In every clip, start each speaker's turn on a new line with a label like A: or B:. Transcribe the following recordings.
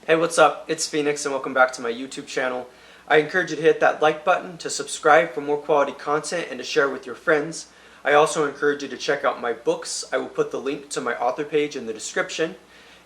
A: Hey, what's up? It's Phoenix and welcome back to my YouTube channel. I encourage you to hit that like button, to subscribe for more quality content, and to share with your friends. I also encourage you to check out my books. I will put the link to my author page in the description.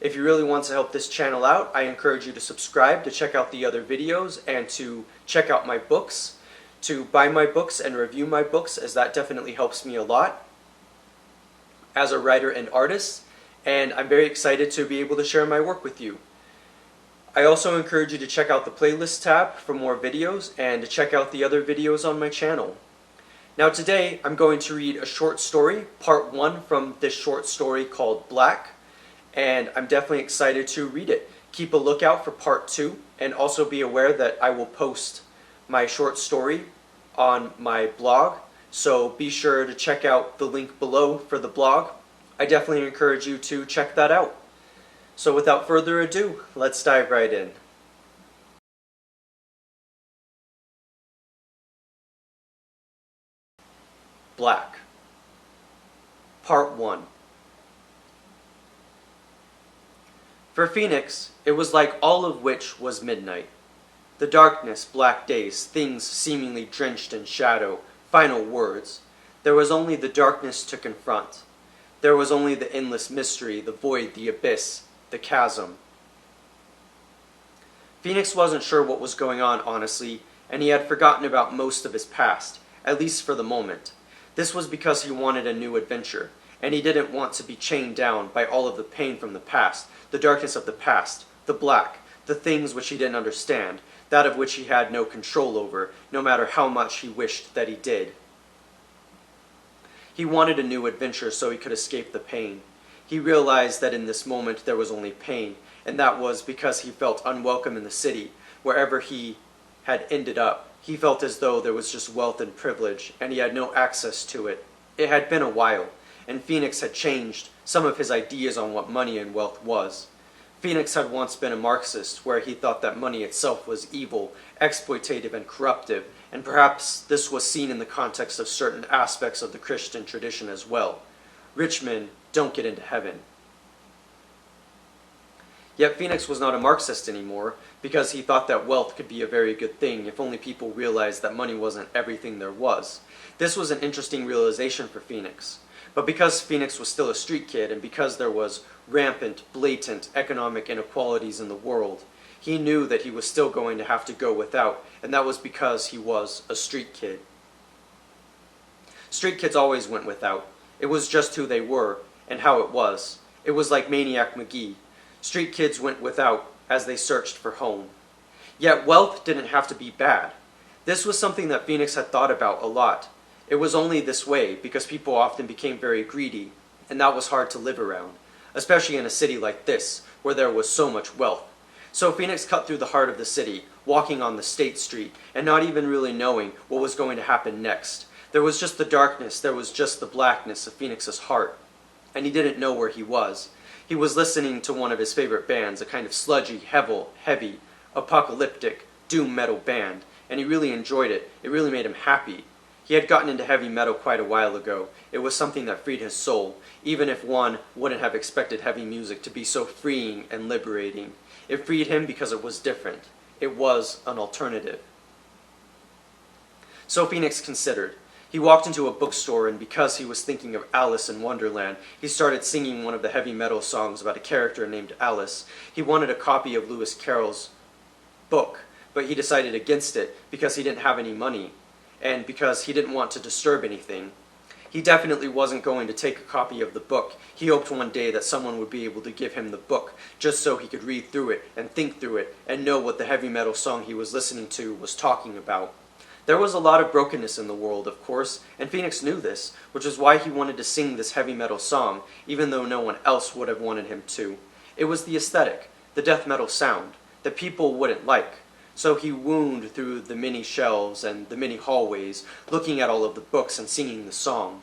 A: If you really want to help this channel out, I encourage you to subscribe, to check out the other videos, and to check out my books, to buy my books and review my books, as that definitely helps me a lot as a writer and artist, and I'm very excited to be able to share my work with you. I also encourage you to check out the playlist tab for more videos and to check out the other videos on my channel. Now today I'm going to read a short story, part 1 from this short story called Black, and I'm definitely excited to read it. Keep a lookout for part 2 and also be aware that I will post my short story on my blog, so be sure to check out the link below for the blog. I definitely encourage you to check that out. So without further ado, let's dive right in. Black. Part 1. For Phoenix, it was like all of which was midnight. The darkness, black days, things seemingly drenched in shadow, final words. There was only the darkness to confront. There was only the endless mystery, the void, the abyss, the chasm. Phoenix wasn't sure what was going on, honestly, and he had forgotten about most of his past, at least for the moment. This was because he wanted a new adventure, and he didn't want to be chained down by all of the pain from the past, the darkness of the past, the black, the things which he didn't understand, that of which he had no control over, no matter how much he wished that he did. He wanted a new adventure so he could escape the pain. He realized that in this moment there was only pain, and that was because he felt unwelcome in the city. Wherever he had ended up, he felt as though there was just wealth and privilege, and he had no access to it. It had been a while, and Phoenix had changed some of his ideas on what money and wealth was. Phoenix had once been a Marxist, where he thought that money itself was evil, exploitative, and corruptive, and perhaps this was seen in the context of certain aspects of the Christian tradition as well. Rich men don't get into heaven. Yet Phoenix was not a Marxist anymore, because he thought that wealth could be a very good thing if only people realized that money wasn't everything there was. This was an interesting realization for Phoenix. But because Phoenix was still a street kid, and because there was rampant, blatant economic inequalities in the world, he knew that he was still going to have to go without, and that was because he was a street kid. Street kids always went without. It was just who they were, and how it was. It was like Maniac McGee. Street kids went without as they searched for home. Yet wealth didn't have to be bad. This was something that Phoenix had thought about a lot. It was only this way because people often became very greedy, and that was hard to live around, especially in a city like this, where there was so much wealth. So Phoenix cut through the heart of the city, walking on the State Street, and not even really knowing what was going to happen next. There was just the darkness, there was just the blackness of Phoenix's heart, and he didn't know where he was. He was listening to one of his favorite bands, a kind of sludgy, heavy, apocalyptic, doom metal band, and he really enjoyed it. It really made him happy. He had gotten into heavy metal quite a while ago. It was something that freed his soul, even if one wouldn't have expected heavy music to be so freeing and liberating. It freed him because it was different. It was an alternative. So Phoenix considered. He walked into a bookstore, and because he was thinking of Alice in Wonderland, he started singing one of the heavy metal songs about a character named Alice. He wanted a copy of Lewis Carroll's book, but he decided against it because he didn't have any money, and because he didn't want to disturb anything. He definitely wasn't going to take a copy of the book. He hoped one day that someone would be able to give him the book, just so he could read through it and think through it and know what the heavy metal song he was listening to was talking about. There was a lot of brokenness in the world, of course, and Phoenix knew this, which is why he wanted to sing this heavy metal song, even though no one else would have wanted him to. It was the aesthetic, the death metal sound, that people wouldn't like. So he wound through the many shelves and the many hallways, looking at all of the books and singing the song.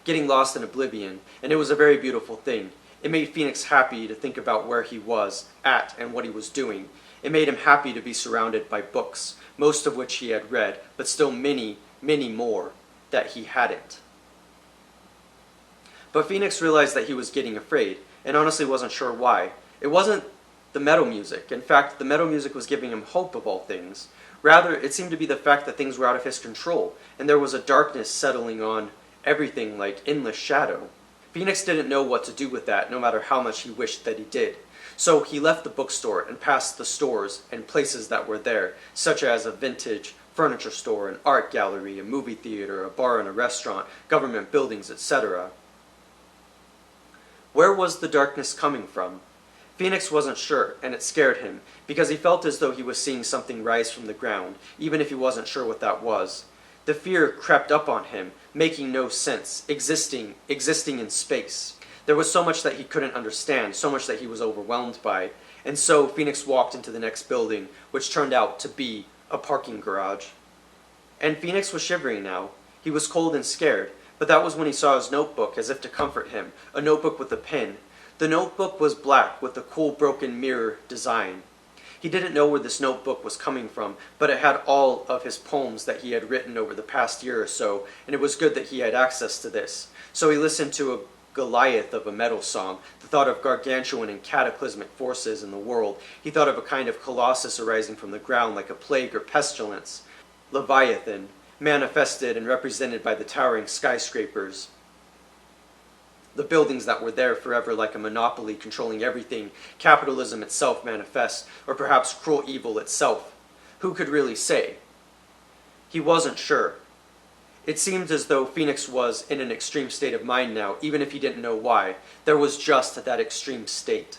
A: Getting lost in oblivion, and it was a very beautiful thing. It made Phoenix happy to think about where he was at and what he was doing. It made him happy to be surrounded by books, most of which he had read, but still many, many more that he hadn't. But Phoenix realized that he was getting afraid, and honestly wasn't sure why. It wasn't the metal music. In fact, the metal music was giving him hope of all things. Rather, it seemed to be the fact that things were out of his control, and there was a darkness settling on everything like endless shadow. Phoenix didn't know what to do with that, no matter how much he wished that he did. So he left the bookstore and passed the stores and places that were there, such as a vintage furniture store, an art gallery, a movie theater, a bar and a restaurant, government buildings, etc. Where was the darkness coming from? Phoenix wasn't sure, and it scared him, because he felt as though he was seeing something rise from the ground, even if he wasn't sure what that was. The fear crept up on him, making no sense, existing in space. There was so much that he couldn't understand, so much that he was overwhelmed by, and so Phoenix walked into the next building, which turned out to be a parking garage. And Phoenix was shivering now. He was cold and scared, but that was when he saw his notebook as if to comfort him, a notebook with a pen. The notebook was black with a cool broken mirror design. He didn't know where this notebook was coming from, but it had all of his poems that he had written over the past year or so, and it was good that he had access to this. So he listened to a Goliath of a metal song, the thought of gargantuan and cataclysmic forces in the world. He thought of a kind of colossus arising from the ground like a plague or pestilence. Leviathan, manifested and represented by the towering skyscrapers. The buildings that were there forever like a monopoly controlling everything, capitalism itself manifest, or perhaps cruel evil itself. Who could really say? He wasn't sure. It seemed as though Phoenix was in an extreme state of mind now, even if he didn't know why. There was just that extreme state.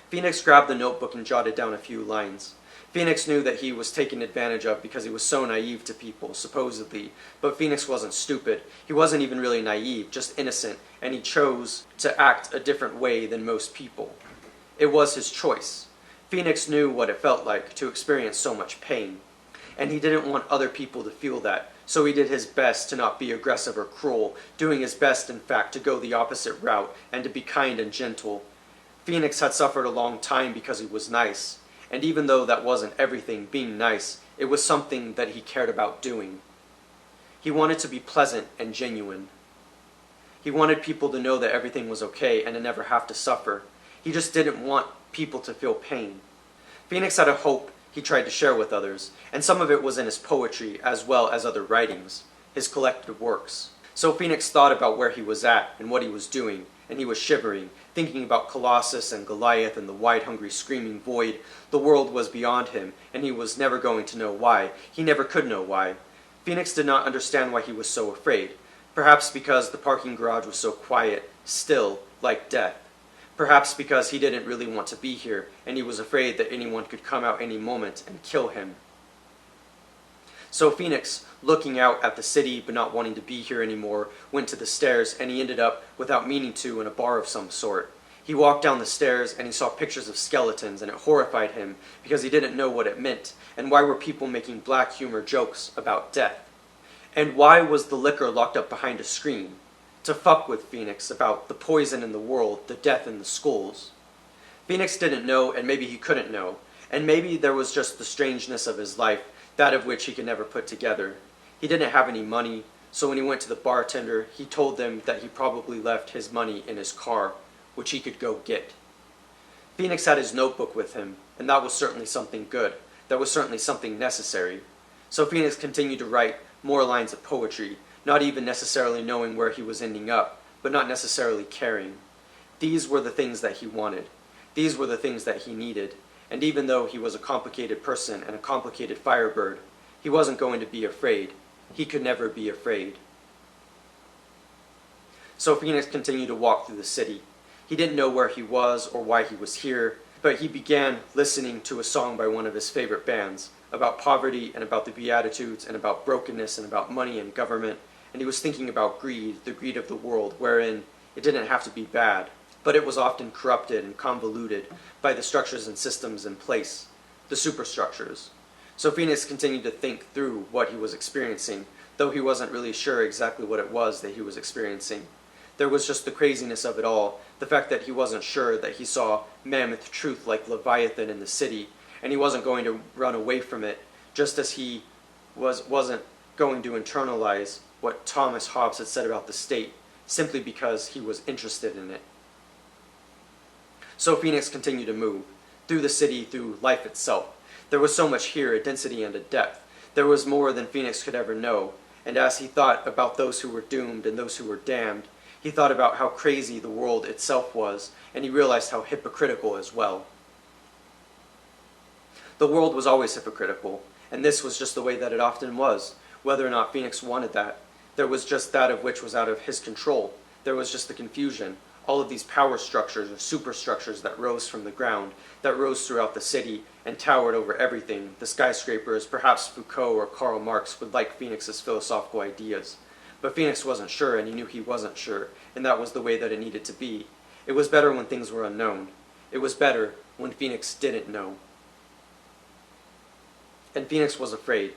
A: Phoenix grabbed the notebook and jotted down a few lines. Phoenix knew that he was taken advantage of because he was so naive to people, supposedly. But Phoenix wasn't stupid. He wasn't even really naive, just innocent, and he chose to act a different way than most people. It was his choice. Phoenix knew what it felt like to experience so much pain, and he didn't want other people to feel that, so he did his best to not be aggressive or cruel, doing his best, in fact, to go the opposite route and to be kind and gentle. Phoenix had suffered a long time because he was nice. And even though that wasn't everything, being nice, it was something that he cared about doing. He wanted to be pleasant and genuine. He wanted people to know that everything was okay and to never have to suffer. He just didn't want people to feel pain. Phoenix had a hope he tried to share with others, and some of it was in his poetry as well as other writings, his collected works. So Phoenix thought about where he was at and what he was doing, and he was shivering, thinking about Colossus and Goliath and the wide, hungry, screaming void. The world was beyond him, and he was never going to know why. He never could know why. Phoenix did not understand why he was so afraid. Perhaps because the parking garage was so quiet, still, like death. Perhaps because he didn't really want to be here, and he was afraid that anyone could come out any moment and kill him. So Phoenix, looking out at the city but not wanting to be here anymore, went to the stairs, and he ended up, without meaning to, in a bar of some sort. He walked down the stairs and he saw pictures of skeletons, and it horrified him because he didn't know what it meant, and why were people making black humor jokes about death? And why was the liquor locked up behind a screen? To fuck with Phoenix about the poison in the world, the death in the schools. Phoenix didn't know, and maybe he couldn't know, and maybe there was just the strangeness of his life, that of which he could never put together. He didn't have any money, so when he went to the bartender, he told them that he probably left his money in his car, which he could go get. Phoenix had his notebook with him, and that was certainly something good. That was certainly something necessary. So Phoenix continued to write more lines of poetry, not even necessarily knowing where he was ending up, but not necessarily caring. These were the things that he wanted. These were the things that he needed. And even though he was a complicated person and a complicated firebird, he wasn't going to be afraid. He could never be afraid. So Phoenix continued to walk through the city. He didn't know where he was or why he was here, but he began listening to a song by one of his favorite bands about poverty and about the Beatitudes and about brokenness and about money and government, and he was thinking about greed, the greed of the world, wherein it didn't have to be bad, but it was often corrupted and convoluted by the structures and systems in place, the superstructures. So Phoenix continued to think through what he was experiencing, though he wasn't really sure exactly what it was that he was experiencing. There was just the craziness of it all, the fact that he wasn't sure that he saw mammoth truth like Leviathan in the city, and he wasn't going to run away from it, just as he wasn't going to internalize what Thomas Hobbes had said about the state, simply because he was interested in it. So Phoenix continued to move, through the city, through life itself. There was so much here, a density and a depth. There was more than Phoenix could ever know, and as he thought about those who were doomed and those who were damned, he thought about how crazy the world itself was, and he realized how hypocritical as well. The world was always hypocritical, and this was just the way that it often was, whether or not Phoenix wanted that. There was just that of which was out of his control. There was just the confusion, all of these power structures or superstructures that rose from the ground, that rose throughout the city and towered over everything, the skyscrapers. Perhaps Foucault or Karl Marx would like Phoenix's philosophical ideas. But Phoenix wasn't sure, and he knew he wasn't sure, and that was the way that it needed to be. It was better when things were unknown. It was better when Phoenix didn't know. And Phoenix was afraid,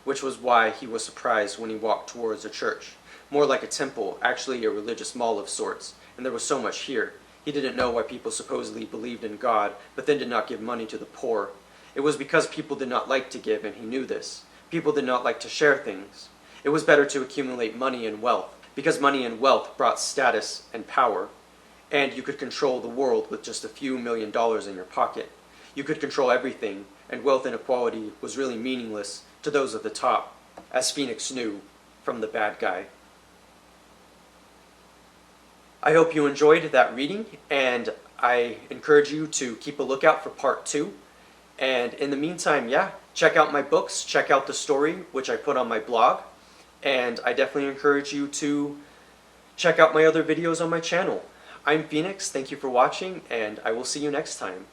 A: which was why he was surprised when he walked towards a church. More like a temple, actually a religious mall of sorts, and there was so much here. He didn't know why people supposedly believed in God, but then did not give money to the poor. It was because people did not like to give, and he knew this. People did not like to share things. It was better to accumulate money and wealth, because money and wealth brought status and power, and you could control the world with just a few $1,000,000 in your pocket. You could control everything, and wealth inequality was really meaningless to those at the top, as Phoenix knew from the bad guy. I hope you enjoyed that reading, and I encourage you to keep a lookout for part 2. And in the meantime, yeah, check out my books, check out the story, which I put on my blog, and I definitely encourage you to check out my other videos on my channel. I'm Phoenix, thank you for watching, and I will see you next time.